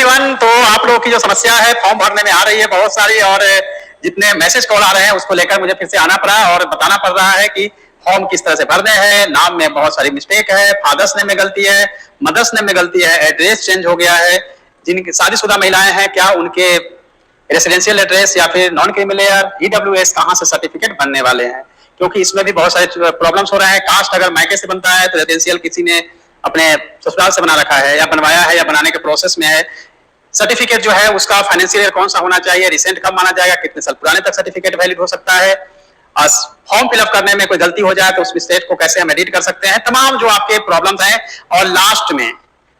Everyone. तो आप लोगों की जो समस्या है फॉर्म भरने में आ रही है बहुत सारी, और जितने मैसेज कॉल आ रहे हैं उसको लेकर मुझे फिर से आना पड़ा और बताना पड़ रहा है कि फॉर्म किस तरह से भरने हैं। नाम में बहुत सारी मिस्टेक है, फादर्स नेम में गलती है, मदर्स नेम में गलती है, एड्रेस चेंज हो गया है। जिनकी शादीशुदा महिलाएं हैं, क्या उनके रेसिडेंशियल एड्रेस या फिर नॉन क्रीमिलेयर ईडब्ल्यूएस कहां से सर्टिफिकेट बनने वाले हैं, क्योंकि इसमें भी बहुत सारे प्रॉब्लम्स हो रहे हैं। कास्ट अगर मायके से बनता है तो रेसिडेंशियल किसी ने अपने ससुराल से बना रखा है या बनवाया है या बनाने के प्रोसेस में है। सर्टिफिकेट जो है उसका फाइनेंशियल ईयर कौन सा होना चाहिए, रिसेंट कब माना जाएगा, कितने साल पुराने तक सर्टिफिकेट वैलिड हो सकता है, फॉर्म फिलअप करने में कोई गलती हो जाए तो उस मिस्टेक को कैसे हम एडिट कर सकते हैं, तमाम जो आपके प्रॉब्लम्स हैं। और लास्ट में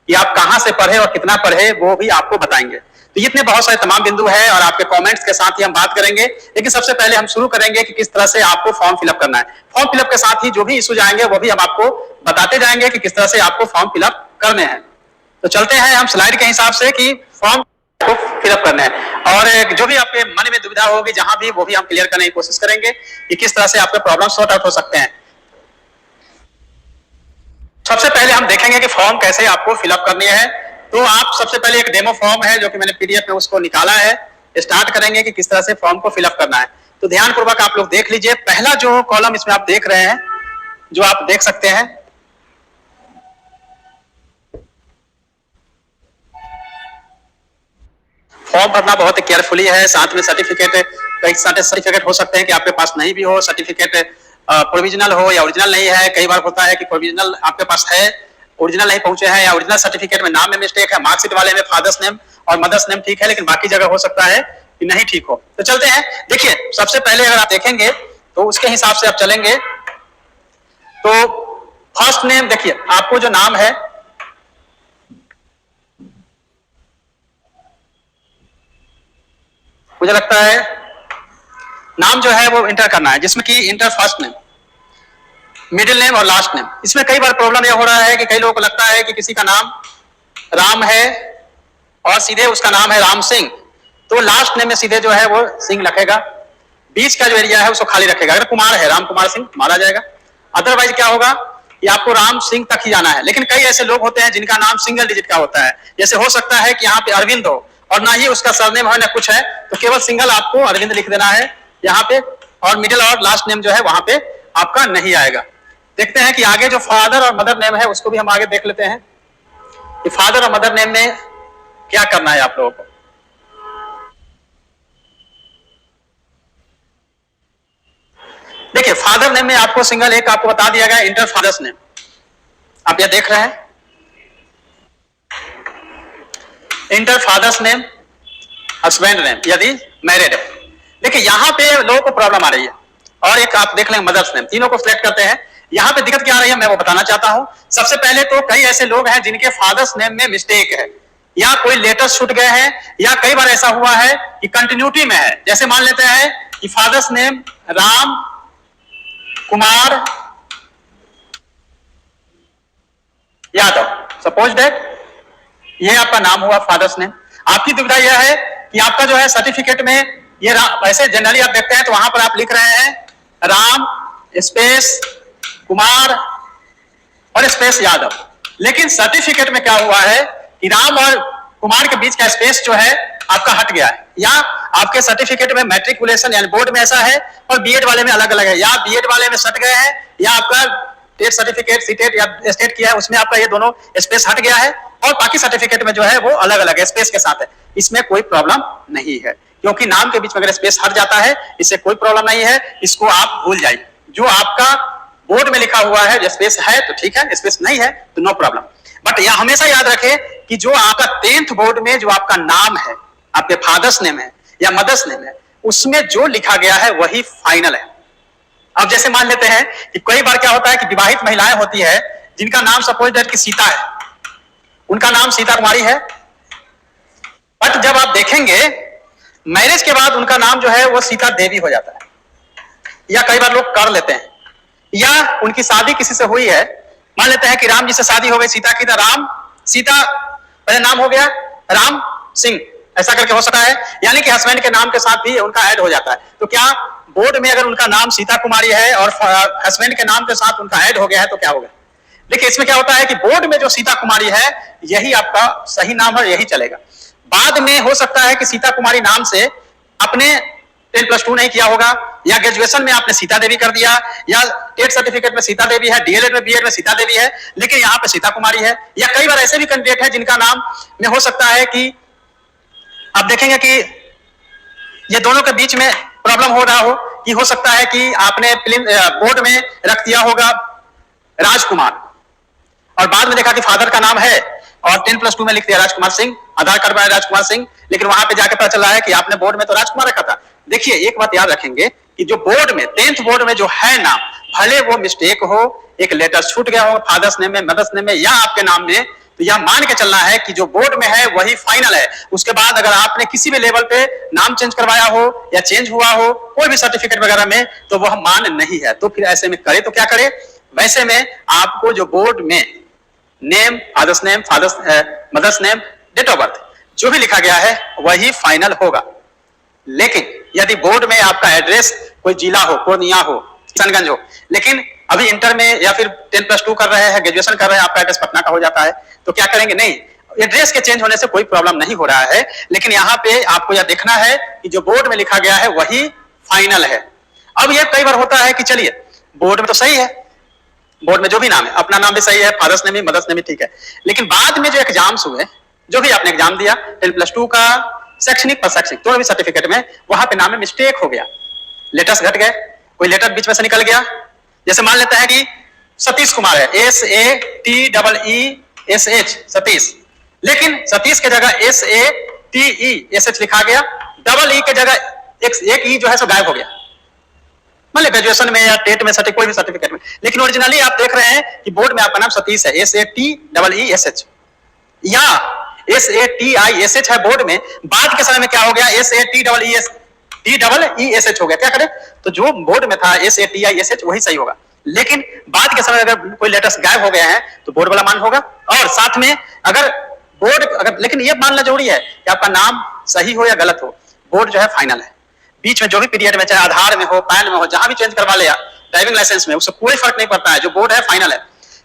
कि आप कहां से पढ़े और कितना पढ़े वो भी आपको बताएंगे। तो इतने बहुत सारे तमाम बिंदु है और आपके कमेंट्स के साथ ही हम बात करेंगे। लेकिन सबसे पहले हम शुरू करेंगे कि किस तरह से आपको फॉर्म फिलअप करना है। फॉर्म फिलअप के साथ ही जो भी इश्यूज आएंगे वो भी हम आपको बताते जाएंगे कि किस तरह से आपको फॉर्म फिलअप करने हैं। तो चलते हैं हम स्लाइड के हिसाब से कि फॉर्म को फिलअप करना है, और जो भी आपके मन में दुविधा होगी जहां भी, वो भी हम क्लियर करने की कोशिश करेंगे कि किस तरह से आपके प्रॉब्लम सॉर्ट आउट हो सकते हैं। सबसे पहले हम देखेंगे कि फॉर्म कैसे आपको फिलअप करनी है। तो आप सबसे पहले एक डेमो फॉर्म है जो कि मैंने पीडीएफ में उसको निकाला है, स्टार्ट करेंगे कि किस तरह से फॉर्म को फिलअप करना है। तो ध्यानपूर्वक आप लोग देख लीजिए। पहला जो कॉलम इसमें आप देख रहे हैं, जो आप देख सकते हैं, फॉर्म भरना बहुत केयरफुली है। साथ में सर्टिफिकेट, कई सारे सर्टिफिकेट हो सकते हैं कि आपके पास नहीं भी हो, सर्टिफिकेट प्रोविजनल हो या ओरिजिनल नहीं है। कई बार होता है कि प्रोविजनल आपके पास है, ओरिजिनल नहीं पहुंचे हैं, या ओरिजिनल सर्टिफिकेट में नाम में मिस्टेक है, मार्कशीट वाले में फादर्स नेम और मदर्स नेम ठीक है लेकिन बाकी जगह हो सकता है कि नहीं ठीक हो। तो चलते हैं। देखिए, सबसे पहले अगर आप देखेंगे तो उसके हिसाब से आप चलेंगे। तो फर्स्ट नेम देखिए, आपको जो नाम है, मुझे लगता है नाम जो है वो इंटर करना है, जिसमें कि inter first name, middle name और लास्ट नेम। इसमें कई बार प्रॉब्लम यह हो रहा है कि कई लोगों को लगता है कि किसी का नाम राम है और सीधे उसका नाम है राम सिंह, तो लास्ट नेम में सीधे जो है वो सिंह लिखेगा, बीच का जो एरिया है उसको खाली रखेगा। अगर कुमार है, राम कुमार सिंह मारा जाएगा। अदरवाइज क्या होगा कि आपको राम सिंह तक ही जाना है। लेकिन कई ऐसे लोग होते हैं जिनका नाम सिंगल डिजिट का होता है, जैसे हो सकता है कि यहाँ पे अरविंद हो और ना ही उसका सरनेम है ना कुछ है, तो केवल सिंगल आपको अरविंद लिख देना है यहाँ पे, और मिडिल और लास्ट नेम जो है वहां पे आपका नहीं आएगा। देखते हैं कि आगे जो फादर और मदर नेम है उसको भी हम आगे देख लेते हैं कि फादर और मदर नेम में क्या करना है आप लोगों को। देखिए, फादर नेम में आपको सिंगल एक आपको बता दिया गया, इंटर फादर्स नेम। आप ये देख रहे हैं, inter father's name, husband name यदि मैरिड है। देखिए, यहां पे लोगों को प्रॉब्लम आ रही है। और एक आप देख लेंगे मदर्स नेम, तीनों को सिलेक्ट करते हैं। यहां पे दिक्कत क्या आ रही है मैं वो बताना चाहता हूं। सबसे पहले तो कई ऐसे लोग हैं जिनके फादर्स नेम में मिस्टेक है, या कोई लेटर्स छूट गए हैं, या कई बार ऐसा हुआ है कि कंटिन्यूटी में है। जैसे मान लेते हैं कि father's name Ram Kumar Yadav, suppose that ये आपका नाम हुआ फादर्स नेम। आपकी दुविधा यह है कि आपका जो है सर्टिफिकेट में ये ऐसे जनरली आप देखते हैं तो वहां पर आप लिख रहे हैं राम स्पेस कुमार और स्पेस यादव, लेकिन सर्टिफिकेट में क्या हुआ है कि राम और कुमार के बीच का स्पेस जो है आपका हट गया है, या आपके सर्टिफिकेट में मैट्रिकुलेशन यानी बोर्ड में ऐसा है और बीएड वाले में अलग अलग है, या बीएड वाले में सट गए हैं, या आपका टेट सर्टिफिकेट सीटेट या स्टेट किया है उसमें आपका ये दोनों स्पेस हट गया है, और बाकी सर्टिफिकेट में जो है वो अलग अलग है, स्पेस के साथ है। इसमें कोई प्रॉब्लम नहीं है, क्योंकि नाम के बीच में अगर स्पेस हट जाता है इससे कोई प्रॉब्लम नहीं है, इसको आप भूल जाइए। जो आपका बोर्ड में लिखा हुआ है स्पेस है तो ठीक है, स्पेस नहीं है तो नो प्रॉब्लम। बट यह हमेशा याद रखें कि जो आपका 10th बोर्ड में जो आपका नाम है, आपके फादर्स नेम है या मदर्स नेम है, उसमें जो लिखा गया है वही फाइनल है। अब जैसे मान लेते हैं कि कई बार क्या होता है कि विवाहित महिलाएं होती है जिनका नाम सपोज दैट कि सीता है, उनका नाम सीता कुमारी है, बट जब आप देखेंगे मैरिज के बाद उनका नाम जो है वो सीता देवी हो जाता है, या कई बार लोग कर लेते हैं, या उनकी शादी किसी से हुई है, मान लेते हैं कि राम जी से शादी हो गई सीता की, तो राम सीता पहले नाम हो गया राम सिंह, ऐसा करके हो सकता है, यानी कि हस्बैंड के नाम के साथ भी उनका ऐड हो जाता है। तो क्या बोर्ड में अगर उनका नाम सीता कुमारी है और हस्बैंड के नाम के साथ उनका ऐड हो गया है तो क्या होगा। देखिए, इसमें क्या होता है कि बोर्ड में जो सीता कुमारी है यही आपका सही नाम है, यही चलेगा। बाद में हो सकता है कि सीता कुमारी नाम से अपने 10+2 नहीं किया होगा, या ग्रेजुएशन में आपने सीता देवी कर दिया, या टेट सर्टिफिकेट में सीता देवी है, डीएलएड में बीएड में सीता देवी है, लेकिन यहाँ पे सीता कुमारी है। या कई बार ऐसे भी कैंडिडेट है जिनका नाम में हो सकता है कि आप देखेंगे कि ये दोनों के बीच में प्रॉब्लम हो रहा हो, कि हो सकता है कि आपने बोर्ड में रख दिया होगा राजकुमार, और बाद में देखा कि फादर का नाम है और 10+2 में लिख दिया राजकुमार सिंह, आधार कार्ड में राजकुमार सिंह, लेकिन वहां पे जाके पता चला है कि आपने बोर्ड में तो राजकुमार रखा था। देखिए एक बात याद रखेंगे कि जो बोर्ड में 10th बोर्ड में जो है नाम, भले वो मिस्टेक हो, एक लेटर छूट गया हो फादर्स नेम में, मदर्स नेम में या आपके नाम में, तो यह मान के चलना है कि जो बोर्ड में है वही फाइनल है। उसके बाद अगर आपने किसी भी लेवल पे नाम चेंज करवाया हो या चेंज हुआ हो कोई भी सर्टिफिकेट वगैरह में, तो वह मान नहीं है। तो फिर ऐसे में करे तो क्या करे, वैसे में आपको जो बोर्ड में name, father's name, mother's name, date of birth जो भी लिखा गया है वही फाइनल होगा। लेकिन यदि बोर्ड में आपका एड्रेस कोई जिला हो, पूर्णिया हो, किशनगंज हो, लेकिन अभी इंटर में या फिर 10+2 कर रहे हैं, ग्रेजुएशन कर रहे हैं, आपका एड्रेस पटना का हो जाता है, तो क्या करेंगे, नहीं, एड्रेस के चेंज होने से कोई प्रॉब्लम नहीं हो रहा है, लेकिन यहाँ पे आपको यह देखना है कि जो बोर्ड में लिखा गया है वही फाइनल है। अब ये कई बार होता है कि चलिए बोर्ड में तो सही है, बोर्ड में जो भी नाम है, अपना नाम भी सही है, फादर्स नेम भी, मदर्स नेम भी ठीक है, लेकिन बाद में जो एग्जाम्स हुए, जो भी आपने एग्जाम दिया 10+2 का, शैक्षणिक पर शैक्षणिक दोनों भी सर्टिफिकेट में, वहां पे नाम में मिस्टेक हो गया, लेटर्स घट गए, कोई लेटर बीच में से निकल गया। जैसे मान लेते हैं कि सतीश कुमार है, SATEESH सतीश, लेकिन सतीश के जगह SATESH लिखा गया, डबल ई के जगह एक ई जो है सो गायब हो गया, मतलब ग्रेजुएशन में या टेट में कोई भी सर्टिफिकेट में, लेकिन ओरिजिनली आप देख रहे हैं कि बोर्ड में आपका नाम सतीश है, SATEESH या SATISH है बोर्ड में, बाद के समय में क्या हो गया, SATEESH हो गया। क्या करें, तो जो बोर्ड में था SATISH वही सही होगा, लेकिन बाद के समय अगर कोई लेटर्स गायब हो गए हैं तो बोर्ड वाला मान होगा। और साथ में अगर बोर्ड लेकिन ये मानना जरूरी है कि आपका नाम सही हो या गलत हो, बोर्ड जो है फाइनल है। बीच में जो भी पीरियड में, चाहे आधार में हो, पैन में हो, जहां भी चेंज करवा ले, ड्राइविंग लाइसेंस में, उससे कोई फर्क नहीं पड़ता है, जो बोर्ड है फाइनल है।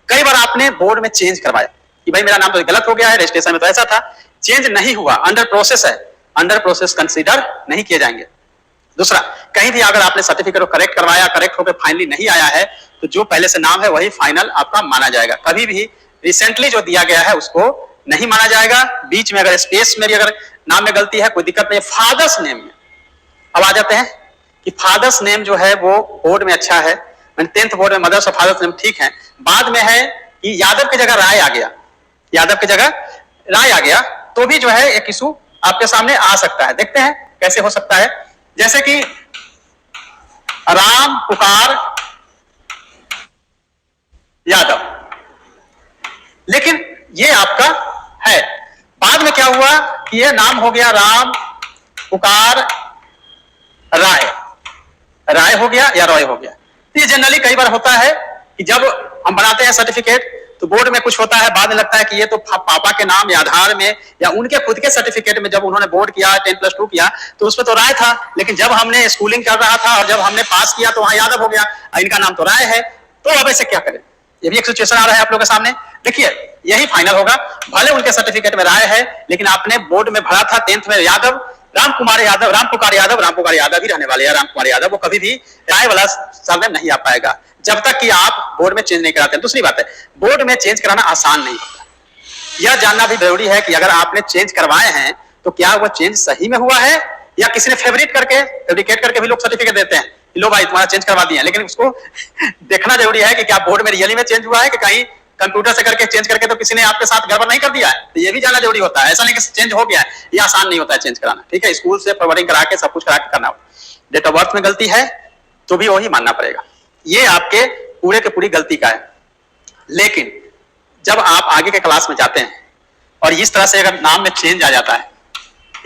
कई बार आपने बोर्ड में चेंज करवाया कि भाई मेरा नाम तो गलत हो गया है, रजिस्ट्रेशन में तो ऐसा था, चेंज नहीं हुआ, अंडर प्रोसेस है, अंडर प्रोसेस कंसीडर नहीं किए जाएंगे। दूसरा, कहीं भी अगर आपने सर्टिफिकेट को करेक्ट करवाया, करेक्ट होकर फाइनली नहीं आया है, तो जो पहले से नाम है वही फाइनल आपका माना जाएगा। कभी भी रिसेंटली जो दिया गया है उसको नहीं माना जाएगा। बीच में अगर स्पेस में भी अगर नाम में गलती है, कोई दिक्कत नहीं है। फादर्स नेम में अब आ जाते हैं कि फादर्स नेम जो है वो बोर्ड में अच्छा है, 10th बोर्ड में मदर्स और फादर्स नेम ठीक है, बाद में है कि यादव की जगह राय आ गया, यादव की जगह राय आ गया, तो भी जो है एक इशू आपके सामने आ सकता है। देखते हैं कैसे हो सकता है। जैसे कि राम पुकार यादव, लेकिन ये आपका है, बाद में क्या हुआ कि ये नाम हो गया राम पुकार राय, राय हो गया या रॉय हो गया। तो ये जनरली कई बार होता है कि जब हम बनाते हैं सर्टिफिकेट तो बोर्ड में कुछ होता है, बाद में लगता है कि ये तो पापा के नाम या आधार में या उनके खुद के सर्टिफिकेट में जब उन्होंने बोर्ड किया 10+2 किया तो उसमें तो राय था, लेकिन जब हमने स्कूलिंग कर रहा था और जब हमने पास किया तो वहां यादव हो गया, इनका नाम तो राय है। तो अब ऐसे क्या करें, ये भी एक सिचुएशन आ रहा है आप लोगों के सामने। देखिए यही फाइनल होगा, भले उनके सर्टिफिकेट में राय है, लेकिन आपने बोर्ड में भरा था 10th में यादव, राम पुकार यादव ही रहने वाले हैं। राम कुमार यादव, वो कभी भी राय वाला सरनेम नहीं आ पाएगा जब तक कि आप बोर्ड में चेंज नहीं कराते हैं। दूसरी बात है, बोर्ड में चेंज कराना आसान नहीं होता, यह जानना भी जरूरी है कि अगर आपने चेंज करवाए हैं तो क्या वो चेंज सही में हुआ है या किसी ने फेब्रिकेट करके भी लोग सर्टिफिकेट देते हैं, लो भाई तुम्हारा चेंज करवा दिया, लेकिन उसको देखना जरूरी है कि क्या बोर्ड में रियली में चेंज हुआ है कि कहीं कंप्यूटर से करके चेंज करके तो किसी ने आपके साथ गड़बड़ नहीं कर दिया है। तो ये भी जानना जरूरी होता है, ऐसा नहीं कि चेंज हो गया है, ये आसान नहीं होता है चेंज कराना। ठीक है, स्कूल से फॉरवर्डिंग करा के सब कुछ करा के करना होगा। डेट ऑफ बर्थ में गलती है तो भी वही मानना पड़ेगा, ये आपके पूरे के पूरी गलती का है। लेकिन जब आप आगे के क्लास में जाते हैं और इस तरह से अगर नाम में चेंज आ जाता है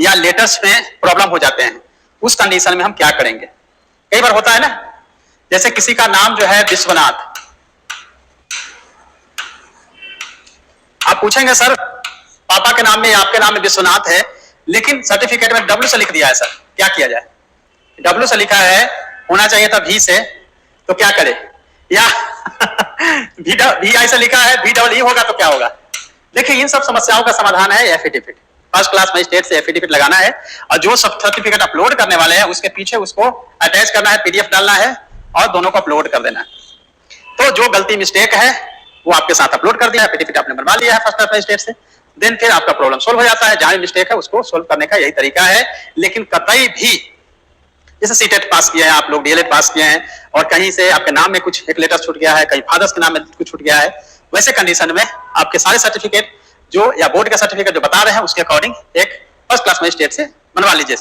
या लेटर्स में प्रॉब्लम हो जाते हैं, उस कंडीशन में हम क्या करेंगे। कई बार होता है ना, जैसे किसी का नाम जो है विश्वनाथ, आप पूछेंगे सर पापा के नाम में या आपके नाम में विश्वनाथ है, लेकिन सर्टिफिकेट में डब्ल्यू से लिख दिया है, सर क्या किया जाए। डब्ल्यू से लिखा है, होना चाहिए था भी से, तो क्या करे, या भी आई से लिखा है, भी डबल ई होगा तो क्या होगा। देखिए इन सब समस्याओं का समाधान है एफिडेविट। फर्स्ट क्लास मजिस्ट्रेट से एफिडेविट लगाना है और जो सब सर्टिफिकेट अपलोड करने वाले हैं उसके पीछे उसको अटैच करना है, पीडीएफ डालना है और दोनों को अपलोड कर देना है। तो जो गलती मिस्टेक है वो आपके साथ अपलोड कर दिया, एफिडेविट आपने बनवा लिया है फर्स्ट क्लास मजिस्ट्रेट से, देन फिर आपका प्रॉब्लम सोल्व हो जाता है। जहां मिस्टेक है उसको सोल्व करने का यही तरीका है। लेकिन कतई भी जैसे सीटेट पास किया है आप लोग, डीएलएड पास किए हैं और कहीं से आपके नाम में कुछ एक लेटर छूट गया है, कहीं फादर्स के नाम में कुछ छूट गया है, वैसे कंडीशन में आपके सारे सर्टिफिकेट जो या बोर्ड का सर्टिफिकेट जो बता रहे हैं उसके अकॉर्डिंग एक फर्स्ट क्लास मजिस्ट्रेट से बनवा लीजिए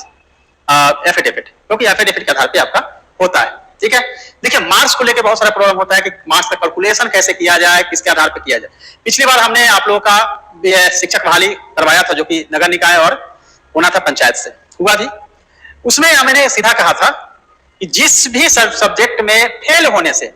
एफिडेविट, क्योंकि एफिडेविट के आधार पे आपका होता है। ठीक है, देखिए मार्क्स को लेकर बहुत सारा प्रॉब्लम होता है कि मार्क्स का कैलकुलेशन कैसे किया जाए, किसके आधार पर किया जाए। पिछली बार हमने आप लोगों का शिक्षक बहाली करवाया था जो कि नगर निकाय और होना था पंचायत से हुआ थी। उसमें मैंने सीधा कहा था कि जिस भी सब्जेक्ट में फेल होने से,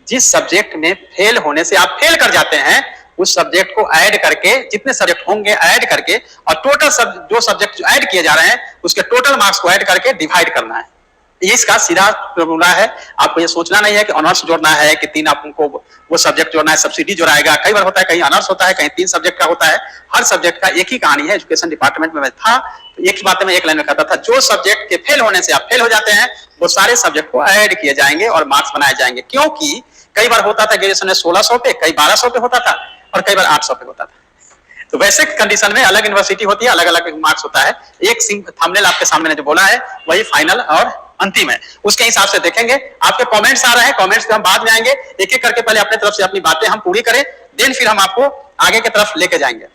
जिस सब्जेक्ट में फेल होने से आप फेल कर जाते हैं उस सब्जेक्ट को ऐड करके, जितने सब्जेक्ट होंगे ऐड करके और टोटल जो सब्जेक्ट ऐड किए जा रहे हैं उसके टोटल मार्क्स को ऐड करके डिवाइड करना है। ये इसका सीधा फॉर्मूला है। आपको ये सोचना नहीं है कि ऑनर्स जोड़ना है कि 3 आपको वो सब्जेक्ट जोड़ना है, सब्सिडी जोड़ाएगा। कई बार होता है कहीं ऑनर्स होता है, कहीं 3 सब्जेक्ट का होता है। हर सब्जेक्ट का एक ही कहानी है। एजुकेशन डिपार्टमेंट में मैं था तो एक ही बात में एक लाइन में कहता था, जो सब्जेक्ट के फेल होने से आप फेल हो जाते हैं वो सारे सब्जेक्ट को ऐड किए जाएंगे और मार्क्स बनाए जाएंगे। क्योंकि कई बार होता था ग्रेजुएशन में 1600 पे, कई 1200 पे होता था और कई बार 800 पे होता था। तो वैसे कंडीशन में अलग यूनिवर्सिटी होती है, अलग अलग मार्क्स होता है। एक थंबनेल आपके सामने जो बोला है वही फाइनल और अंतिम है, उसके हिसाब से देखेंगे। आपके कमेंट्स आ रहे हैं, कमेंट्स पे हम बाद में आएंगे। एक एक करके पहले अपने तरफ से अपनी बातें हम पूरी करें, देन फिर हम आपको आगे की तरफ लेके जाएंगे।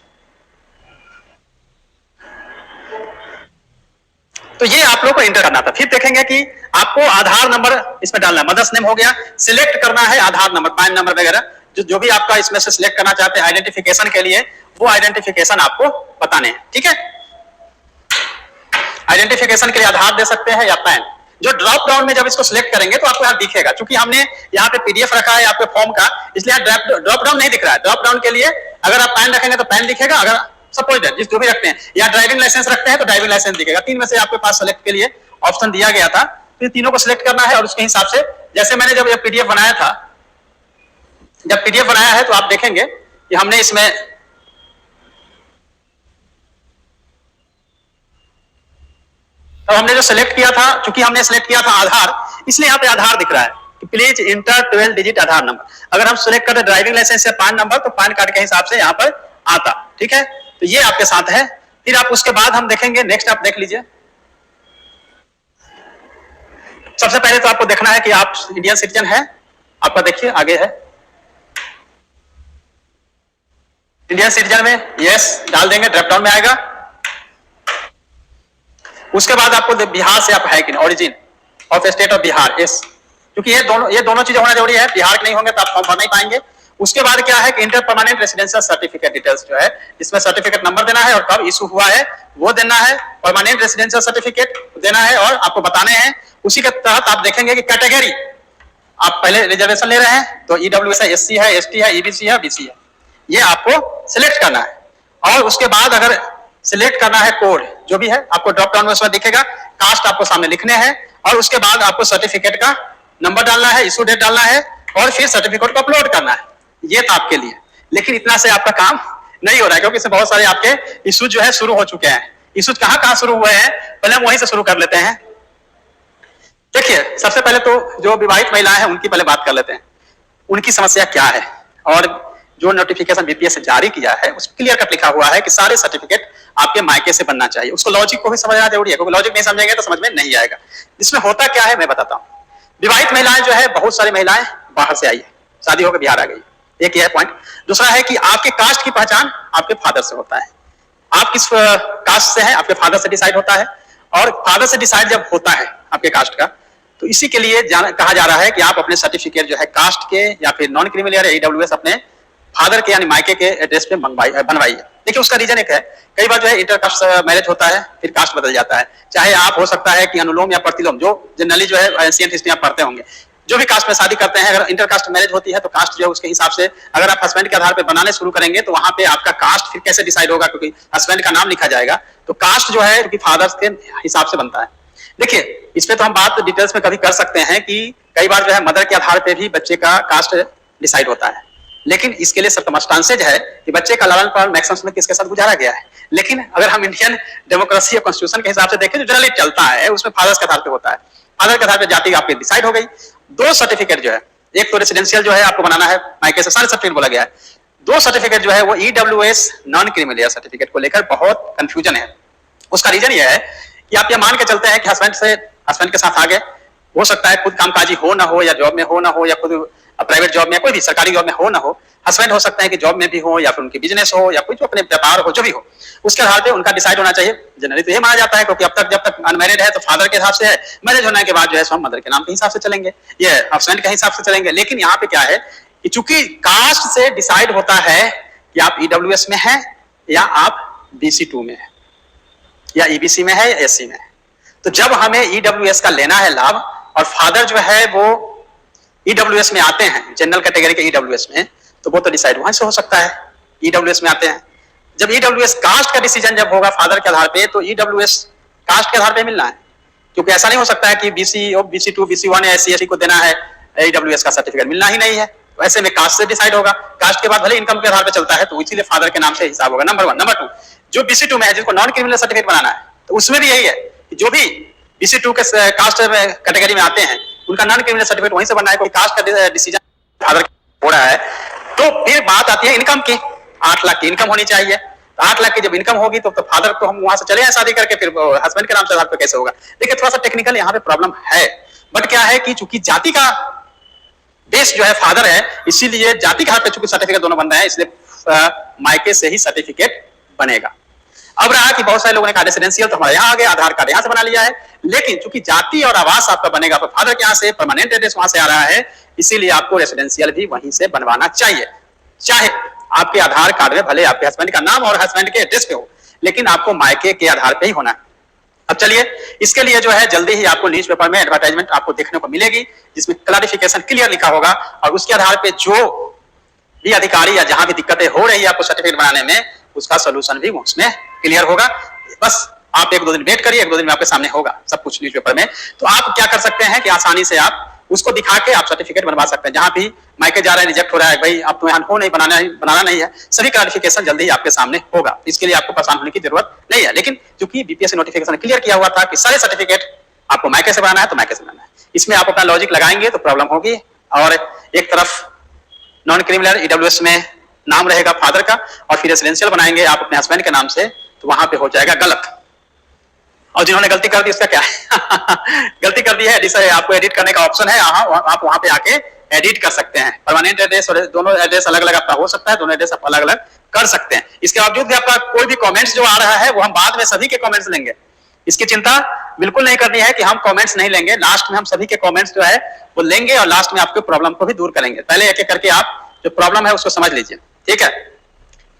तो ये आप लोग को इंटर करना था। फिर देखेंगे कि आपको आधार नंबर इसमें डालना है, मदर्स नेम हो गया, सिलेक्ट करना है आधार नंबर, पैन नंबर वगैरह जो भी आपका इसमें से सिलेक्ट करना चाहते हैं आइडेंटिफिकेशन के लिए, वो आइडेंटिफिकेशन आपको बताने हैं। ठीक है, आइडेंटिफिकेशन के लिए आधार दे सकते हैं या पैन। जो ड्रॉप डाउन में जब इसको सिलेक्ट करेंगे तो आपको यहाँ दिखेगा, क्योंकि हमने यहाँ पे पीडीएफ रखा है आपके फॉर्म का, इसलिए ड्रॉप डाउन नहीं दिख रहा है। ड्रॉप डाउन के लिए अगर आप पैन रखेंगे तो पैन दिखेगा, अगर सपोज जिस जो भी रखते हैं या ड्राइविंग लाइसेंस रखते हैं तो ड्राइविंग लाइसेंस दिखेगा। 3 में से आपके पास सेलेक्ट के लिए ऑप्शन दिया गया था, तो तीनों को सिलेक्ट करना है और उसके हिसाब से जैसे मैंने जब ये पीडीएफ बनाया था, जब पीडीएफ बनाया है तो आप देखेंगे कि हमने इसमें तो हमने जो सिलेक्ट किया था, चूंकि हमने सिलेक्ट किया था आधार, इसलिए यहाँ पे आधार दिख रहा है कि please inter 12 digit Aadhaar number. अगर हम सिलेक्ट करते ड्राइविंग लाइसेंस या पैन नंबर तो पैन कार्ड के हिसाब से यहाँ पर आता। ठीक है, तो ये आपके साथ है। फिर आप उसके बाद हम देखेंगे, नेक्स्ट आप देख लीजिए। सबसे पहले तो आपको देखना है कि आप इंडियन सिटीजन है। आपका देखिए आगे है इंडियन सिटीजन में यस डाल देंगे, ड्रॉप डाउन में आएगा। उसके बाद आपको बिहार से आप है कि origin of state of Bihar, yes, क्योंकि ये दोनों चीजें होना जरूरी है। बिहार के नहीं होंगे तो आप फॉर्म भर नहीं पाएंगे। उसके बाद क्या है कि inter permanent residential certificate details जो है, इसमें सर्टिफिकेट नंबर देना है और कब इशू हुआ है वो देना है, परमानेंट रेसिडेंशियल सर्टिफिकेट देना है और आपको बताने हैं। उसी के तहत आप देखेंगे कि कैटेगरी आप पहले रिजर्वेशन ले रहे हैं तो ईडब्ल्यूएस है, एससी है, एसटी है, ईबीसी है, बीसी है, ये आपको सिलेक्ट करना है। और उसके बाद अगर सिलेक्ट करना है कोड जो भी है, आपको ड्रॉप डाउन में उसमें दिखेगा, कास्ट आपको सामने लिखने हैं और उसके बाद आपको सर्टिफिकेट का नंबर डालना है, इशू डेट डालना है और फिर सर्टिफिकेट को अपलोड करना है। ये था आपके लिए, लेकिन इतना से आपका काम नहीं हो रहा है, क्योंकि इसमें बहुत सारे आपके इशू जो है शुरू हो चुके हैं। इशू कहां शुरू हुए हैं, पहले हम वहीं से शुरू कर लेते हैं। देखिए, सबसे पहले तो जो विवाहित महिलाएं हैं उनकी पहले बात कर लेते हैं, उनकी समस्या क्या है। और जो नोटिफिकेशन बीपीएस से जारी किया है उसमें क्लियर कट लिखा हुआ है कि सारे सर्टिफिकेट आपके मायके से बनना चाहिए। उसको लॉजिक को भी समझना जरूरी है, क्योंकि लॉजिक नहीं समझेंगे तो समझ में नहीं आएगा। इसमें होता क्या है मैं बताता हूँ। विवाहित महिलाएं जो है, बहुत सारी महिलाएं बाहर से आई है, शादी होकर बिहार आ गई, एक यह पॉइंट। दूसरा है कि आपके कास्ट की पहचान आपके फादर से होता है। आप किस कास्ट से हैं आपके फादर से डिसाइड होता है, और फादर से डिसाइड जब होता है आपके कास्ट का, तो इसी के लिए कहा जा रहा है कि आप अपने सर्टिफिकेट जो है कास्ट के या फिर नॉन क्रिमिनल या ईडब्ल्यूएस अपने फादर के यानी मायके के एड्रेस पे बनवाइए। देखिए, उसका रीजन एक है, कई बार जो है इंटरकास्ट मैरिज होता है, फिर कास्ट बदल जाता है। चाहे आप हो सकता है कि अनुलोम या प्रतिलोम, जो जनरली जो है एंशिएंट हिस्ट्री आप पढ़ते होंगे, जो भी कास्ट में शादी करते हैं, अगर इंटरकास्ट मैरिज होती है तो कास्ट जो है उसके हिसाब से अगर आप हस्बैंड के आधार पर बनाने शुरू करेंगे तो वहां पे आपका कास्ट फिर कैसे डिसाइड होगा, क्योंकि हस्बैंड का नाम लिखा जाएगा। तो कास्ट जो है क्योंकि फादर्स के हिसाब से बनता है। देखिए, इस पे तो हम बात डिटेल्स में कभी कर सकते हैं कि कई बार जो है मदर के आधार पे भी बच्चे का कास्ट डिसाइड होता है। लेकिन इसके लिए सर्कमस्टांसेज है कि बच्चे का लालन पालन मैक्सिमम में किसके साथ गुजारा गया है। लेकिन अगर हम इंडियन डेमोक्रेसी और कॉन्स्टिट्यूशन के हिसाब से देखें, जो जनरली चलता है उसमें फादर्स के आधार पे होता है। फादर के आधार पे जाति आपकी डिसाइड हो गई। 2 सर्टिफिकेट जो है, एक तो रेसिडेंशियल जो है आपको बनाना है, मायके से सारे सर्टिफिकेट बोला गया है। 2 सर्टिफिकेट जो है वो ईडब्ल्यूएस नॉन क्रिमिलियर सर्टिफिकेट को लेकर बहुत कंफ्यूजन है। उसका रीजन ये है कि आप ये मान के चलते हैं कि हस्बैंड के साथ आगे हो सकता है खुद कामकाजी हो ना हो, या जॉब में हो ना हो, या खुद प्राइवेट जॉब में, कोई भी सरकारी जॉब में हो ना हो, हस्बैंड हो सकते हैं कि जॉब में भी हो, या फिर उनकी बिजनेस हो, या कोई जो अपने व्यापार हो, जो भी हो, उसके आधार पे उनका डिसाइड होना चाहिए। जनरली तो ये माना जाता है क्योंकि अब तक जब तक अनमैरिड है तो फादर के हिसाब से है, मैरिज होने के बाद जो है हम मदर के नाम के हिसाब से चलेंगे, ये हस्बैंड के हिसाब से चलेंगे। लेकिन यहाँ पे क्या है कि चूंकि कास्ट से डिसाइड होता है कि आप ईडब्ल्यूएस में है या आप BC2 में है, या EBC में है या SC में है। तो जब हमें ईडब्ल्यूएस का लेना है लाभ, और फादर जो है वो ईडब्ल्यूएस में आते हैं, जनरल कैटेगरी के ईडब्ल्यूएस में, तो वो तो डिसाइड वहां से हो सकता है, ईडब्ल्यूएस में आते हैं। जब ईडब्ल्यूएस कास्ट का डिसीजन जब होगा फादर के आधार पे, तो ईडब्ल्यूएस कास्ट के आधार पे मिलना है, क्योंकि ऐसा नहीं हो सकता है कि BC2 BC1 या SC को देना है ईडब्ल्यूएस का सर्टिफिकेट, मिलना ही नहीं है। तो ऐसे में कास्ट से डिसाइड होगा, कास्ट के बाद भले इनकम के आधार पे चलता है, तो इसीलिए फादर के नाम से हिसाब होगा, नंबर 1। नंबर 2, जो BC2 में है जिसको नॉन क्रिमिनल सर्टिफिकेट बनाना है, तो उसमें भी यही है कि जो भी BC2 के कास्ट कैटेगरी में आते हैं उनका नॉन क्रिमिनल सर्टिफिकेट वहीं से बनना है, कोई कास्ट का डिसीजन फादर हो रहा है। तो फिर बात आती है इनकम की, 8 लाख की इनकम होनी चाहिए। तो 8 लाख की जब इनकम होगी तो फादर को हम वहां से चले आए शादी करके, फिर हस्बैंड के नाम से आधार पर कैसे होगा। देखिए थोड़ा सा टेक्निकल यहाँ पे प्रॉब्लम है, बट क्या है कि चूंकि जाति का बेस जो है फादर है, इसीलिए जाति के हाथ पे चूंकि सर्टिफिकेट दोनों बन रहे हैं, इसलिए मायके से ही सर्टिफिकेट बनेगा। अब रहा कि बहुत सारे लोगों ने कहा रेसिडेंशियल तो हमारे यहाँ आ गया, आधार कार्ड यहाँ से बना लिया है, लेकिन चूंकि जाति और आवास आपका बनेगा तो फादर के यहाँ से परमानेंट एड्रेस वहां से आ रहा है, इसीलिए आपको रेसिडेंशियल भी वहीं से बनवाना चाहिए। चाहे आपके आधार कार्ड में भले आपके हस्बैंड का नाम और हस्बैंड के एड्रेस पे हो, लेकिन आपको मायके के आधार पे ही होना है। अब चलिए, इसके लिए जो है जल्दी ही आपको न्यूज़पेपर में एडवर्टाइजमेंट आपको देखने को मिलेगी, जिसमें क्लैरिफिकेशन क्लियर लिखा होगा, और उसके आधार पे जो भी अधिकारी या जहां भी दिक्कतें हो रही है आपको सर्टिफिकेट बनाने में, उसका सोल्यूशन भी उसमें क्लियर होगा। बस आप 1-2 दिन वेट करिए, 1-2 दिन में आपके सामने होगा सब कुछ न्यूज़पेपर में। तो आप क्या कर सकते हैं कि आसानी से आप उसको दिखा के आप सर्टिफिकेट बनवा सकते हैं। जहां भी मायके जा रहे हैं, रिजेक्ट हो रहा है, भाई आप तो यहाँ हो नहीं, बनाना नहीं है, सभी क्लैरिफिकेशन जल्दी ही आपके सामने होगा। इसके लिए आपको परेशान होने की जरूरत नहीं है। लेकिन क्योंकि बीपीएससी नोटिफिकेशन क्लियर किया हुआ था कि सारे सर्टिफिकेट आपको मायके से बनाना है, तो मायके से बनाना है। इसमें आप अपना लॉजिक लगाएंगे तो प्रॉब्लम होगी। और एक तरफ नॉन क्रिमिनल ईडब्ल्यूएस में नाम रहेगा फादर का, और फिर रेसिडेंशियल बनाएंगे आप अपने हस्बैंड के नाम से, तो वहां पे हो जाएगा गलत। और जिन्होंने गलती कर दी उसका क्या है गलती कर दी है, जिसे आपको एडिट करने का ऑप्शन है, आप वहां पे आके एडिट कर सकते हैं। परमानेंट एड्रेस और दोनों एड्रेस अलग अलग आपका हो सकता है, दोनों एड्रेस आप अलग अलग कर सकते हैं। इसके बावजूद भी आपका कोई भी कमेंट्स जो आ रहा है वो हम बाद में सभी के कमेंट्स लेंगे। इसकी चिंता बिल्कुल नहीं करनी है कि हम कमेंट्स नहीं लेंगे, लास्ट में हम सभी के कमेंट्स जो है वो लेंगे, और लास्ट में आपके प्रॉब्लम को भी दूर करेंगे। पहले एक एक करके आप जो प्रॉब्लम है उसको समझ लीजिए, ठीक है।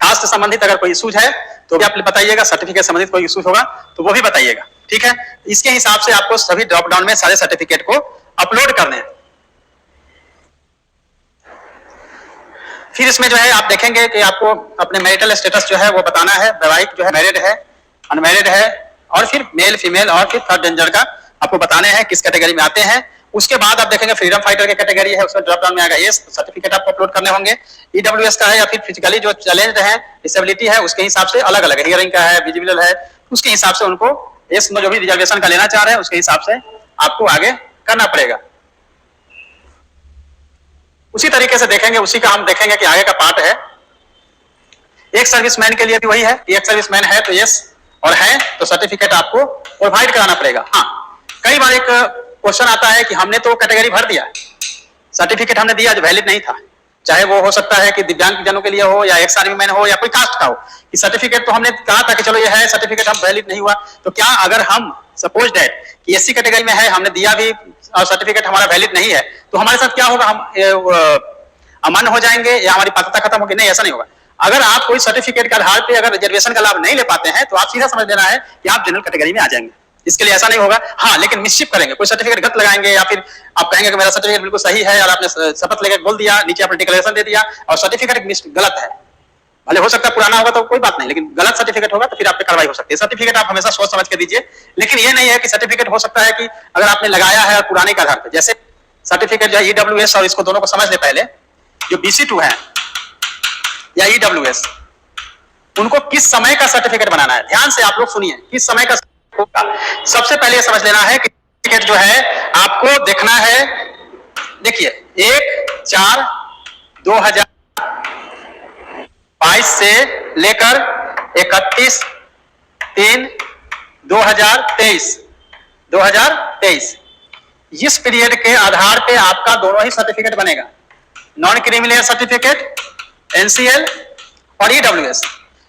कास्ट से संबंधित अगर कोई इश्यूज है तो भी आप बताइएगा, सर्टिफिकेट संबंधित कोई इश्यूज होगा तो वो भी बताइएगा, ठीक है। इसके हिसाब से आपको सभी ड्रॉप डाउन में सारे सर्टिफिकेट को अपलोड करने हैं। फिर इसमें जो है आप देखेंगे कि आपको अपने मैरिटल स्टेटस जो है वो बताना है, वैवाहिक जो है, मैरिड है, अनमैरिड है, और फिर मेल फीमेल और फिर थर्ड जेंडर का आपको बताने हैं किस कैटेगरी में आते हैं। उसके बाद आप देखेंगे फ्रीडम फाइटर की कैटेगरी है, उसमें ड्रॉप डाउन में आएगा ये सर्टिफिकेट आपको अपलोड करने होंगे। ईडब्ल्यूएस का है या फिर फिजिकली जो चैलेंज्ड है, डिसेबिलिटी है, उसके हिसाब से अलग अलग, हियरिंग का है, विजिबल है, उसके हिसाब से उनको एस में जो भी रिजर्वेशन का लेना चाह रहे हैं उसके हिसाब से आपको आगे करना पड़ेगा। उसी तरीके से देखेंगे, उसी का हम देखेंगे कि आगे का पार्ट है। एक सर्विसमैन के लिए भी वही है कि एक सर्विसमैन है तो यस, और है तो सर्टिफिकेट आपको प्रोवाइड कराना पड़ेगा। हाँ, कई बार एक क्वेश्चन आता है कि हमने तो कैटेगरी भर दिया, सर्टिफिकेट हमने दिया जो वैलिड नहीं था, चाहे वो हो सकता है कि दिव्यांग जनों के लिए हो या एक्स आर्मी मैन हो या कोई कास्ट का हो, कि सर्टिफिकेट तो हमने कहा था कि चलो ये है, सर्टिफिकेट हम वैलिड नहीं हुआ, तो क्या अगर हम सपोज दैट कि एससी कैटेगरी में है, हमने दिया भी और सर्टिफिकेट हमारा वैलिड नहीं है, तो हमारे साथ क्या होगा, हम अमान्य हो जाएंगे या हमारी पात्रता खत्म होगी? नहीं, ऐसा नहीं होगा। अगर आप कोई सर्टिफिकेट के आधार पे अगर रिजर्वेशन का लाभ नहीं ले पाते हैं तो आप सीधा समझ लेना है कि आप जनरल कैटेगरी में आ जाएंगे। इसके लिए ऐसा नहीं होगा। हाँ, लेकिन मिसशिप करेंगे, कोई सर्टिफिकेट गलत लगाएंगे या फिर आप कहेंगे कि मेरा सर्टिफिकेट बिल्कुल सही है और आपने शपथ लेकर बोल दिया, नीचे आपने डिक्लेरेशन दे दिया और सर्टिफिकेट गलत है, भले हो सकता है पुराना होगा तो कोई बात नहीं, लेकिन गलत सर्टिफिकेट होगा तो फिर आप पे कार्रवाई हो सकती है। सर्टिफिकेट आप हमेशा सोच समझ के दीजिए, लेकिन ये नहीं है कि सर्टिफिकेट हो सकता है कि अगर आपने लगाया है और पुराने के आधार पर, जैसे सर्टिफिकेट जो है ईडब्ल्यूएस और इसको दोनों को समझ ले पहले, जो BC2 है या ईडब्ल्यूएस, उनको किस समय का सर्टिफिकेट बनाना है। ध्यान से आप लोग सुनिए, किस समय का होगा। सबसे पहले समझ लेना है कि सर्टिफिकेट जो है आपको देखना है, देखिए 1/4/2022 से लेकर 31/3/2023 इस पीरियड के आधार पे आपका दोनों ही सर्टिफिकेट बनेगा, नॉन क्रिमिनल सर्टिफिकेट एनसीएल और ईडब्ल्यूएस।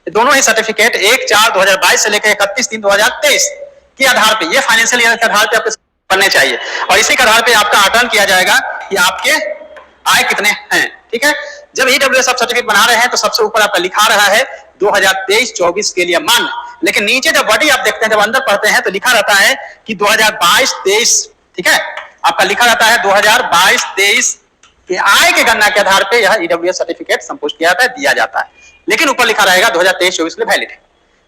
दोनों ही सर्टिफिकेट 1/4/2022 से लेकर 31/3/2023 के आधार पे, ये फाइनेंशियल ईयर के आधार पे आपको बनने चाहिए और इसी के आधार पे आपका आकलन किया जाएगा कि आपके आय कितने हैं। ठीक है, जब ईडब्ल्यूएस आप सर्टिफिकेट बना रहे हैं तो सबसे ऊपर आपका लिखा रहा है 2023-24 के लिए मान, लेकिन नीचे जब बॉडी आप देखते हैं, जब अंदर पढ़ते हैं तो लिखा रहता है कि 2022-23, ठीक है, आपका लिखा रहता है 2022-23 कि आय के गणना के आधार पे यह ईडब्ल्यूएस सर्टिफिकेट संपुष्ट किया जाता है, दिया जाता है, लेकिन ऊपर लिखा रहेगा 2023-24 के लिए वैलिड है।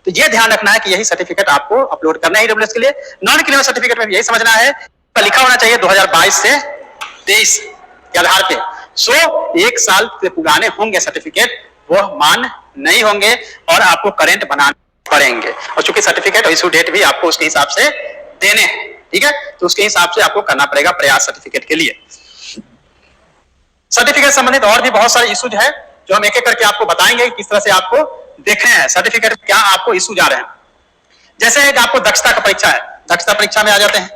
तो ये ध्यान रखना है कि यही सर्टिफिकेट आपको अपलोड करना है ईडब्ल्यूएस के लिए। नॉन क्रिमिनल सर्टिफिकेट में भी यही समझना है, लिखा होना चाहिए 2022 से 23 के आधार पे। सो एक साल से पुराने होंगे सर्टिफिकेट, वह मान नहीं होंगे और आपको करेंट बनाने पड़ेंगे, और चूंकि सर्टिफिकेट और इशू डेट भी आपको उसके हिसाब से देने हैं, ठीक है, तो उसके हिसाब से आपको करना पड़ेगा प्रयास सर्टिफिकेट के लिए। सर्टिफिकेट संबंधित और भी बहुत सारे इश्यूज है जो हम एक एक करके आपको बताएंगे किस तरह से आपको देखने हैं सर्टिफिकेट क्या आपको इश्यूज आ रहे हैं। जैसे आपको दक्षता का परीक्षा है, दक्षता परीक्षा में आ जाते हैं,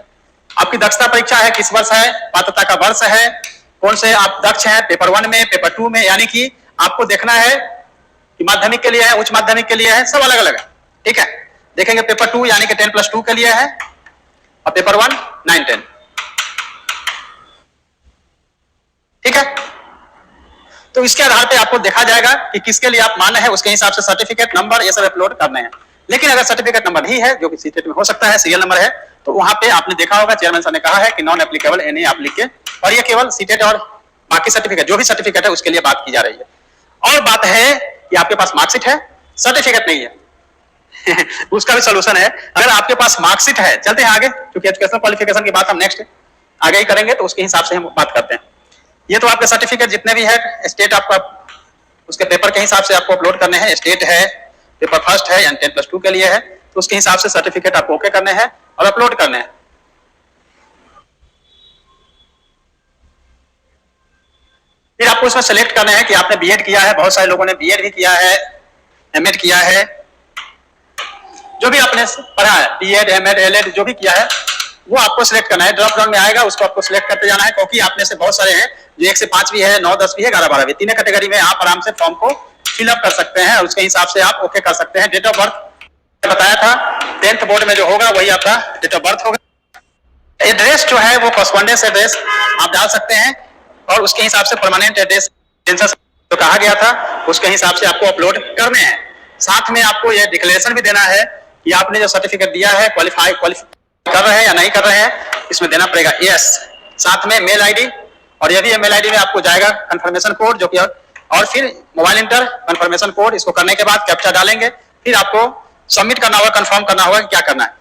आपकी दक्षता परीक्षा है किस वर्ष है, पात्रता का वर्ष है, कौन से आप दक्ष हैं, पेपर 1 में, पेपर 2 में, यानी कि आपको देखना है कि माध्यमिक के लिए है, उच्च माध्यमिक के लिए है, सब अलग अलग है। ठीक है, देखेंगे पेपर 2 यानी कि 10+2 के लिए है और पेपर 1 9-10। ठीक है, तो इसके आधार पे आपको देखा जाएगा कि किसके लिए आप मान्य है, उसके हिसाब से सर्टिफिकेट नंबर ये सब अपलोड करने हैं। लेकिन अगर सर्टिफिकेट नंबर नहीं है, जो कि सीटेट में हो सकता है, सीरियल नंबर है, तो वहां पे आपने देखा होगा चेयरमैन साहब ने कहा है कि नॉन एप्लीकेबल एनी आप लिख के, और ये केवल सीटेट और बाकी सर्टिफिकेट जो भी सर्टिफिकेट है उसके लिए बात की जा रही है। और बात है कि आपके पास मार्कशीट है, सर्टिफिकेट नहीं है उसका भी सोल्यूशन है। अगर आपके पास मार्कशीट है, चलते हैं आगे, क्योंकि एजुकेशनल क्वालिफिकेशन की बात हम नेक्स्ट आगे ही करेंगे, तो उसके हिसाब से हम बात करते हैं। ये तो आपके सर्टिफिकेट जितने भी है, स्टेट आपका उसके पेपर के हिसाब से आपको अपलोड करने हैं, स्टेट है, पेपर फर्स्ट है, यानी 10+2 के लिए है, तो उसके हिसाब से सर्टिफिकेट आपको ओके करने हैं और अपलोड करने हैं। फिर आपको इसमें सेलेक्ट करना है कि आपने बीएड किया है, बहुत सारे लोगों ने बीएड भी किया है, एमएड किया है, जो भी आपने पढ़ा है, बीएड, एमएड, एलएड जो भी किया है वो आपको सिलेक्ट करना है। ड्रॉप डाउन में आएगा, उसको आपको सिलेक्ट करते जाना है, क्योंकि आपने से बहुत सारे हैं जो 1 से 5 भी है, 9, 10 भी है, 11, 12 भी, तीनों कैटेगरी में आप आराम से फॉर्म को फिलअप कर सकते हैं और उसके हिसाब से आप ओके कर सकते हैं। डेट ऑफ बर्थ बताया था, 10th बोर्ड में जो होगा वही आपका डेट ऑफ बर्थ होगा। एड्रेस जो है वो कॉरेस्पॉन्डेंस एड्रेस आप डाल सकते हैं और उसके हिसाब से परमानेंट एड्रेस सेंसस जो कहा गया था उसके हिसाब से आपको अपलोड करने हैं। साथ में आपको यह डिक्लेरेशन भी देना है कि आपने जो सर्टिफिकेट दिया है क्वालिफाई कर रहे हैं या नहीं कर रहे हैं, इसमें देना पड़ेगा यस। साथ में मेल आईडी, और यदि मेल आईडी में आपको जाएगा कंफर्मेशन कोड जो कि, और फिर मोबाइल इंटर कंफर्मेशन कोड, इसको करने के बाद कैप्चा डालेंगे, फिर आपको सबमिट करना होगा, कंफर्म करना होगा कि क्या करना है।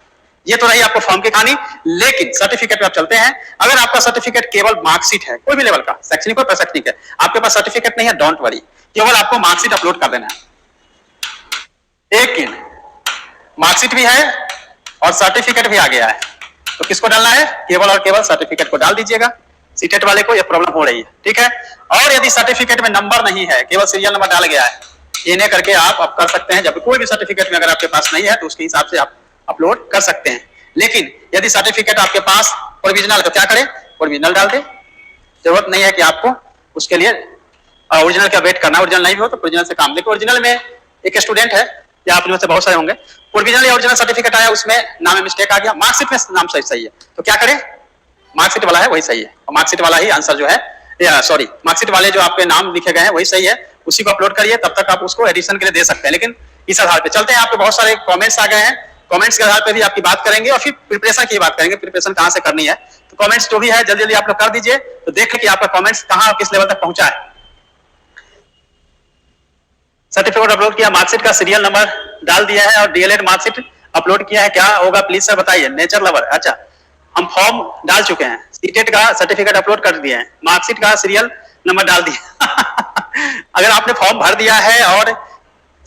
ये तो रही आपको फॉर्म की कहानी। लेकिन सर्टिफिकेट पे आप चलते हैं, अगर आपका सर्टिफिकेट केवल मार्कशीट है, कोई भी लेवल का, शैक्षणिक हो प्रशैक्षणिक है, आपके पास सर्टिफिकेट नहीं है, डोंट वरी, केवल आपको मार्कशीट अपलोड कर देना है। लेकिन मार्कशीट भी है और सर्टिफिकेट भी आ गया है, तो किसको डालना है, केवल और केवल सर्टिफिकेट को डाल दीजिएगा। सीटेट वाले को यह प्रॉब्लम हो रही है, ठीक है। और यदि सर्टिफिकेट में नंबर नहीं है, केवल सीरियल नंबर डाल गया है, इन्हें करके आप कर सकते हैं। जब कोई भी सर्टिफिकेट में अगर आपके पास नहीं है तो उसके हिसाब से आप अपलोड कर सकते हैं। लेकिन यदि सर्टिफिकेट आपके पास प्रोविजनल, तो क्या करें, प्रोविजनल डाल दें, जरूरत नहीं है कि आपको उसके लिए ओरिजिनल का वेट करना। ओरिजिनल नहीं हो तो प्रोविजनल से काम। देखिए ओरिजिनल में एक स्टूडेंट है, या आप में से बहुत सारे होंगे, प्रोविजनल या ओरिजिनल सर्टिफिकेट आया, उसमें नाम में मिस्टेक आ गया, मार्कशीट में नाम सही है, तो क्या करें, मार्कशीट वाला है वही सही है, और मार्कशीट वाला ही आंसर जो है, सॉरी मार्कशीट वाले जो आपके नाम लिखे गए हैं वही सही है, उसी को अपलोड करिए, तब तक आप उसको एडिशन के लिए दे सकते हैं। लेकिन इस आधार पे चलते हैं, आपके बहुत सारे कमेंट्स आ गए हैं, कमेंट्स के आधार पे भी आपकी बात करेंगे और फिर प्रिपरेशन की बात करेंगे, प्रिपरेशन कहां से करनी है। तो कमेंट्स जो भी है जल्दी जल्दी आप लोग कर दीजिए, तो देख लें कि आपका कमेंट्स कहां किस लेवल तक पहुंचा है। सर्टिफिकेट अपलोड किया, मार्कशीट का सीरियल नंबर डाल दिया है और डीएलएड मार्कशीट अपलोड किया है, क्या होगा प्लीज सर बताइए। नेचर लवर, अच्छा हम फॉर्म डाल चुके हैं, सीटेट का सर्टिफिकेट अपलोड कर दिए हैं, मार्कशीट का सीरियल नंबर डाल दिया अगर आपने फॉर्म भर दिया है और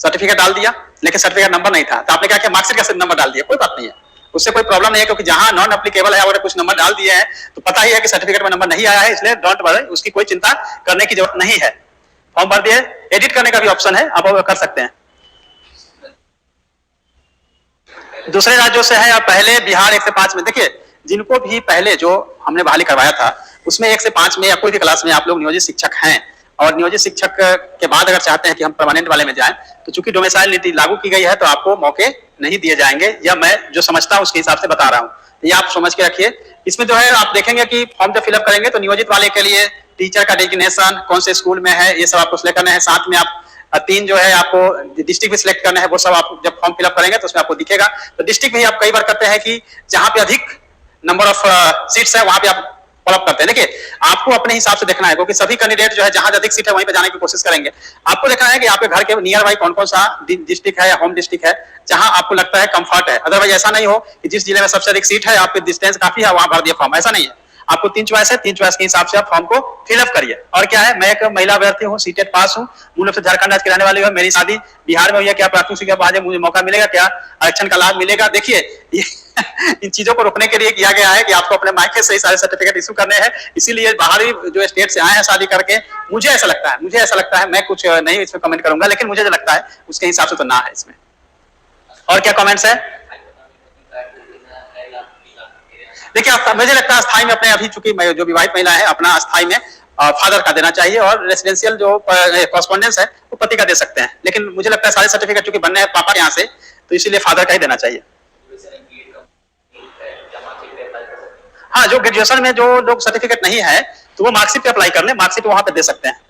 सर्टिफिकेट डाल दिया लेकिन सर्टिफिकेट नंबर नहीं था, तो आपने क्या किया, मार्कशीट का सिर्फ नंबर डाल दिया, कोई बात नहीं है, उससे कोई प्रॉब्लम नहीं है, क्योंकि जहां नॉन एप्लीकेबल है और कुछ नंबर डाल दिए हैं तो पता ही है कि सर्टिफिकेट में नंबर नहीं आया है, इसलिए डोंट वरी, उसकी कोई चिंता करने की जरूरत नहीं है। फॉर्म भर दिए, एडिट करने का भी ऑप्शन है, आप वो कर सकते हैं। दूसरे राज्यों से है या पहले बिहार 1 से 5 में, देखिए जिनको भी पहले जो हमने बहाली करवाया था उसमें 1 से 5 में या कोई भी क्लास में आप लोग नियोजित शिक्षक हैं, और नियोजित शिक्षक के बाद अगर चाहते हैं कि हम परमानेंट वाले में जाएं तो चूंकि डोमिसाइल नीति लागू की गई है तो आपको मौके नहीं दिए जाएंगे, या मैं जो समझता हूं उसके हिसाब से बता रहा हूं, ये आप समझ के रखिए। इसमें जो है आप देखेंगे कि फॉर्म जब फिलअप करेंगे तो नियोजित वाले के लिए टीचर का डेजिग्नेशन, कौन से स्कूल में है, ये सब आपको सिलेक्ट करना है। साथ में आप 3 जो है आपको डिस्ट्रिक्ट भी सिलेक्ट करना है, वो सब आप जब फॉर्म फिलअप करेंगे तो उसमें आपको दिखेगा। तो डिस्ट्रिक्ट भी आप कई बार करते हैं कि जहां पे अधिक नंबर ऑफ सीट्स है वहां पे आप फॉलोअप करते हैं। देखिए आपको अपने हिसाब से देखना है, क्योंकि सभी कैंडिडेट जो है जहां अधिक सीट है वहीं पे जाने की कोशिश करेंगे। आपको देखना है कि आपके घर के नियर बाई कौन कौन सा डिस्ट्रिक्ट है या होम डिस्ट्रिक्ट है जहां आपको लगता है कंफर्ट है। अदरवाइज ऐसा नहीं हो कि जिस जिले में सबसे अधिक सीट है, आपके डिस्टेंस काफी है, वहां भर दिया फॉर्म, ऐसा नहीं है। आपको 3 चॉइस है, 3 चॉइस के हिसाब से आप फॉर्म को फिलअप करिए। और क्या है, मैं एक महिला अभ्यर्थी हूँ, सीटेट पास हूँ, मूल रूप से झारखंड राज्य की रहने वाली हूँ, मेरी शादी बिहार में हुई है, क्या प्राथमिक शिक्षा बाद मुझे मौका मिलेगा, क्या आरक्षण का लाभ मिलेगा? देखिए इन चीजों को रोकने के लिए किया गया है कि आपको अपने मायके से ही सारे सर्टिफिकेट इशू करने हैं, इसीलिए बाहरी जो स्टेट से आए हैं शादी करके, मुझे ऐसा लगता है, मैं कुछ नहीं इसमें कमेंट करूंगा, लेकिन मुझे जो लगता है उसके हिसाब से तो ना है इसमें। और क्या कमेंट्स है? देखिए मुझे लगता है अस्थाई में अपने, अभी चूंकि जो विवाहित महिला है अपना अस्थाई में फादर का देना चाहिए, और रेसिडेंशियल जो कॉरेस्पॉन्डेंस है वो पति का दे सकते हैं, लेकिन मुझे लगता है सारे सर्टिफिकेट चूंकि बनने हैं पापा यहाँ से, तो इसीलिए फादर का ही देना चाहिए। हाँ, जो ग्रेजुएशन में जो लोग सर्टिफिकेट नहीं है तो वो मार्कशीट पे अप्लाई कर ले, मार्कशीट वहां पे दे सकते हैं।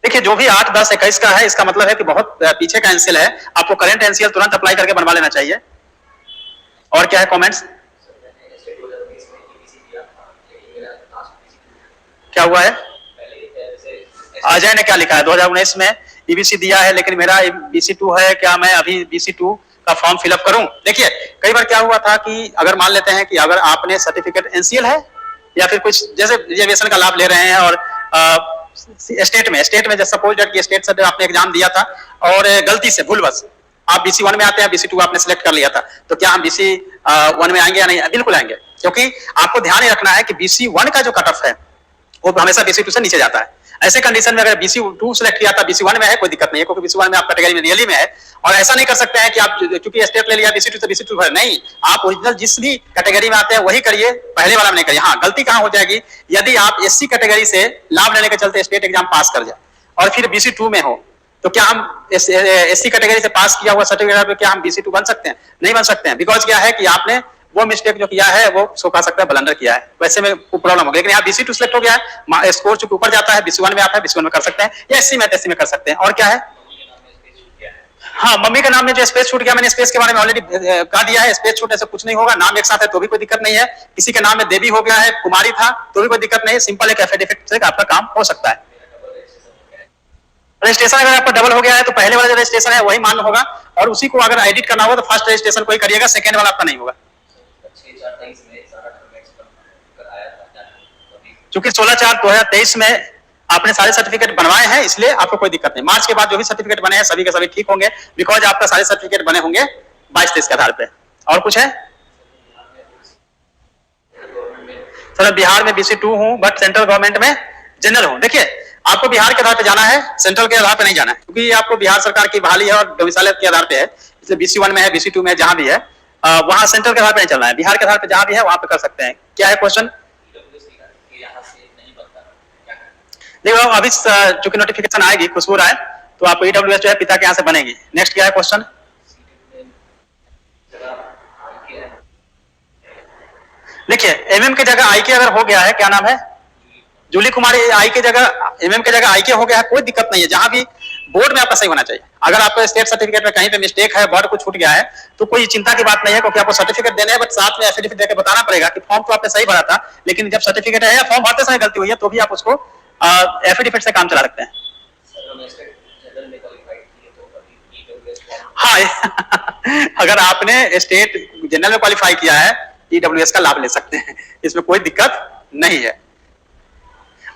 देखिए जो भी 8, 10, 21 का है, इसका मतलब है कि बहुत पीछे का एनसीएल है, आपको करंट एनसीएल तुरंत अप्लाई करके बनवा लेना चाहिए। और क्या है कमेंट्स? क्या हुआ है? अजय ने क्या लिखा है, 2019 में ईबीसी दिया है लेकिन मेरा BC2 है, क्या मैं अभी BC2 का फॉर्म फिलअप करूं? देखिए कई बार क्या हुआ था कि अगर मान लेते हैं कि अगर आपने सर्टिफिकेट एनसीएल है या फिर कुछ जैसे रिजर्वेशन का लाभ ले रहे हैं, और स्टेट में जैसे सपोज दैट कि स्टेट से आपने एग्जाम दिया था और गलती से भूलवश आप BC1 में आते हैं, BC2 आपने सिलेक्ट कर लिया था, तो क्या हम BC1 में आएंगे या नहीं? बिल्कुल आएंगे, क्योंकि आपको ध्यान ही रखना है कि BC1 का जो कट ऑफ है वो हमेशा BC2 से नीचे जाता है। ऐसे कंडीशन में अगर BC2 सिलेक्ट किया था, BC1 में है, कोई दिक्कत नहीं है, क्योंकि BC1 में आप कैटेगरी में रियली में है, और ऐसा नहीं कर सकते हैं कि आप क्योंकि स्टेट ले लिया BC2 से BC2 है, नहीं, आप ओरिजिनल जिस भी कैटेगरी में आते हैं वही करिए, पहले वाला में नहीं करिए। हाँ, गलती कहां हो जाएगी, यदि आप SC कैटेगरी से लाभ लेने के चलते स्टेट एग्जाम पास कर जाए और फिर BC2 में हो, तो क्या हम SC कैटेगरी से पास किया हुआ सर्टिफिकेट पे क्या हम BC2 बन सकते हैं? नहीं बन सकते हैं, बिकॉज क्या है कि आपने वो मिस्टेक जो किया है वो सो कह सकता है ब्लंडर किया है, वैसे में प्रॉब्लम हो गई। लेकिन यहाँ BC2 सिलेक्ट हो गया है, स्कोर चूंकि ऊपर जाता है, BC1 में आता है, BC1 में कर सकते हैं, या SC में SC में कर सकते हैं। और क्या है? हाँ, मम्मी के नाम में जो स्पेस छूट गया, मैंने स्पेस के बारे में ऑलरेडी कह दिया है, स्पेस छूटने से कुछ नहीं होगा, नाम एक साथ है तो भी कोई दिक्कत नहीं है। किसी के नाम में देवी हो गया है, कुमारी था तो भी कोई दिक्कत नहीं है, सिंपल एक एफिडेविट से आपका काम हो सकता है। रजिस्ट्रेशन अगर आपका डबल हो गया है तो पहले वाला जो रजिस्ट्रेशन है वही मान्य होगा, और उसी को अगर एडिट करना होगा तो फर्स्ट रजिस्ट्रेशन कोई करिएगा, सेकंड वाला आपका नहीं होगा। चूंकि 16/4/2023 में आपने सारे सर्टिफिकेट बनवाए हैं, इसलिए आपको कोई दिक्कत नहीं। मार्च के बाद जो भी सर्टिफिकेट बने हैं सभी के सभी ठीक होंगे, बिकॉज आपका सारे सर्टिफिकेट बने होंगे 22-23 के आधार पे। और कुछ है? सर बिहार में BC2 हूं, बट सेंट्रल गवर्नमेंट में जनरल हूं। देखिए आपको बिहार के आधार पे जाना है, सेंट्रल के आधार पे नहीं जाना है, क्योंकि आपको बिहार सरकार की बहाली है और डोमिसाइल के आधार पे है, इसलिए BC1 में है, BC2 में जहां भी है वहां सेंट्रल के आधार पे नहीं चलना है, बिहार के आधार पे जहां भी है वहां पे कर सकते हैं। क्या है क्वेश्चन? देखो अभी चूंकि नोटिफिकेशन आएगी, खुशबू राय, तो आपको EWS जो है पिता के यहाँ से बनेगी। नेक्स्ट क्या है क्वेश्चन? देखिए MM की जगह IK अगर हो गया है, क्या नाम है, जूली कुमारी, आई के जगह MM के जगह IK हो गया है, कोई दिक्कत नहीं है, जहां भी बोर्ड में आपका सही होना चाहिए। अगर आपको स्टेट सर्टिफिकेट में कहीं पे मिस्टेक है, वर्ड कुछ छूट गया है, तो कोई चिंता की बात नहीं है, क्योंकि आपको सर्टिफिकेट देने हैं, बट साथ में एफिडेविट देकर बताना पड़ेगा कि फॉर्म तो आपने सही भरा था, लेकिन जब सर्टिफिकेट है या फॉर्म भरते समय गलती हुई है तो भी आप उसको एफिडेविट से काम चला सकते हैं। हाँ अगर आपने स्टेट जनरल में क्वालिफाई किया है, EWS का लाभ ले सकते हैं, इसमें कोई दिक्कत नहीं है।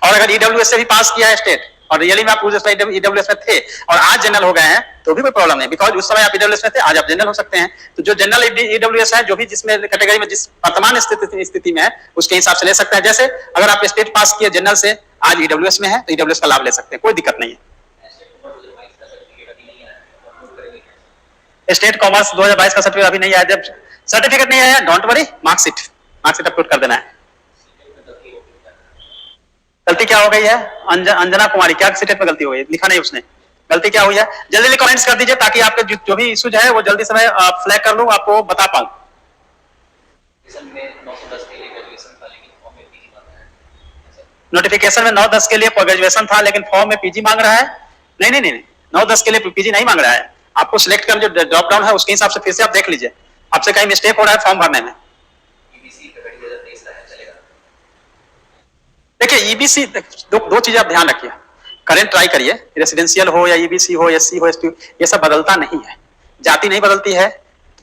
और अगर ईडब्ल्यूएस से भी पास किया है स्टेट और रियली में आप उस ईडब्ल्यूएस में थे और आज जनरल हो गए हैं तो भी कोई प्रॉब्लम नहीं, बिकॉज उस समय आप ईडब्ल्यूएस में थे, आज आप जनरल हो सकते हैं। तो जो जनरल ईडब्ल्यूएस है, जो भी जिसमें कैटेगरी में जिस वर्तमान स्थिति में है उसके हिसाब से ले सकते हैं। जैसे अगर आप स्टेट पास किए जनरल से, आज ईडब्ल्यूएस में है तो ईडब्ल्यूएस का लाभ ले सकते हैं, कोई दिक्कत नहीं है। स्टेट कॉमर्स 2022 का सर्टिफिकेट अभी नहीं आया, जब सर्टिफिकेट नहीं आया डोंट वरी, मार्कशीट अपलोड कर देना है। गलती क्या हो गई है? अंजना कुमारी, क्या स्टेट में गलती हो गई? लिखा नहीं उसने, गलती क्या हुई है? जल्दी जल्दी कमेंट्स कर दीजिए ताकि आपके जो भी इश्यूज है वो जल्दी से मैं फ्लैग कर लूं, आपको बता पाऊं। नोटिफिकेशन में 9-10 के लिए ग्रेजुएशन था लेकिन फॉर्म में पीजी मांग रहा है। नहीं नहीं नहीं, 9-10 के लिए पीजी नहीं मांग रहा है। आपको सिलेक्ट कर जो ड्रॉप डाउन है उसके हिसाब से फिर से आप देख लीजिए, आपसे कहीं मिस्टेक हो रहा है फॉर्म भरने में। देखिए ईबीसी दो चीजें आप ध्यान रखिए, करेंट ट्राई करिए, रेसिडेंशियल हो या ईबीसी हो, एससी हो, एसटी, ये सब बदलता नहीं है, जाति नहीं बदलती है,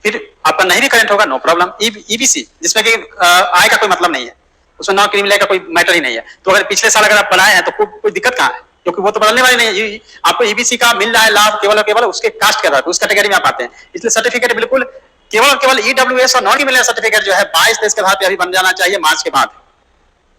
फिर आपका नहीं भी करेंट होगा नो प्रॉब्लम। ईबीसी जिसमें कि आय का कोई मतलब नहीं है, उसमें नॉन क्रिमिनल का कोई मैटर ही नहीं है, तो अगर पिछले साल अगर आप बनाए हैं तो कोई दिक्कत कहाँ है, क्योंकि वो तो बदलने वाली नहीं है। आपको ईबीसी का मिल रहा है लाभ केवल और केवल उसके कास्ट के आधार पर, उस कैटेगरी में आप आते हैं, इसलिए सर्टिफिकेट बिल्कुल केवल ईडब्ल्यूएस और नॉन क्रिमिनल सर्टिफिकेट जो है 22 के आधार पर अभी बन जाना चाहिए मार्च के बाद।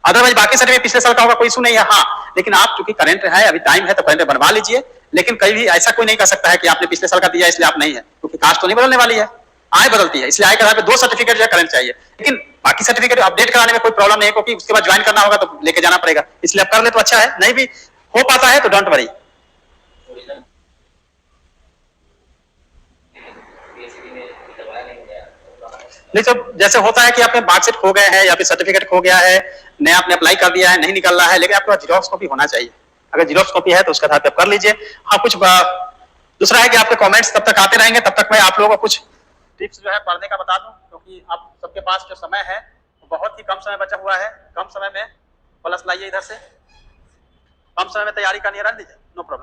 अदरवाइज बाकी सर्टिफिकेट पिछले साल का होगा, कोई इशू नहीं है। हाँ, लेकिन आप चूंकि करंट है, अभी टाइम है तो करंट बनवा लीजिए, लेकिन कहीं भी ऐसा कोई नहीं कर सकता है कि आपने पिछले साल का दिया इसलिए आप नहीं है, क्योंकि कास्ट तो नहीं बदलने वाली है, आय बदलती है, इसलिए आय के आधार पर 2 सर्टिफिकेट जो है करंट चाहिए। लेकिन बाकी सर्टिफिकेट अपडेट कराने में कोई प्रॉब्लम नहीं है, क्योंकि उसके बाद ज्वाइन करना होगा तो लेके जाना पड़ेगा, इसलिए आप कर ले तो अच्छा है, नहीं भी हो पाता है तो डोंट वरी। नहीं तो जैसे होता है कि आपके मार्कशीट खो गए हैं या फिर सर्टिफिकेट खो गया है, नया आपने अप्लाई कर दिया है, नहीं निकल रहा है, लेकिन आपके पास जीरोक्स कॉपी होना चाहिए, अगर जीरोक्स कॉपी है तो उसके आधार पर कर लीजिए। हाँ, कुछ दूसरा है कि आपके कमेंट्स तब तक आते रहेंगे, तब तक मैं आप लोगों को कुछ टिप्स जो है पढ़ने का बता दूं, क्योंकि आप सबके पास जो समय है बहुत ही कम समय बचा हुआ है, कम समय में प्लस लाइए, इधर से कम समय में तैयारी करनी है, रन दीजिए, नो प्रॉब्लम।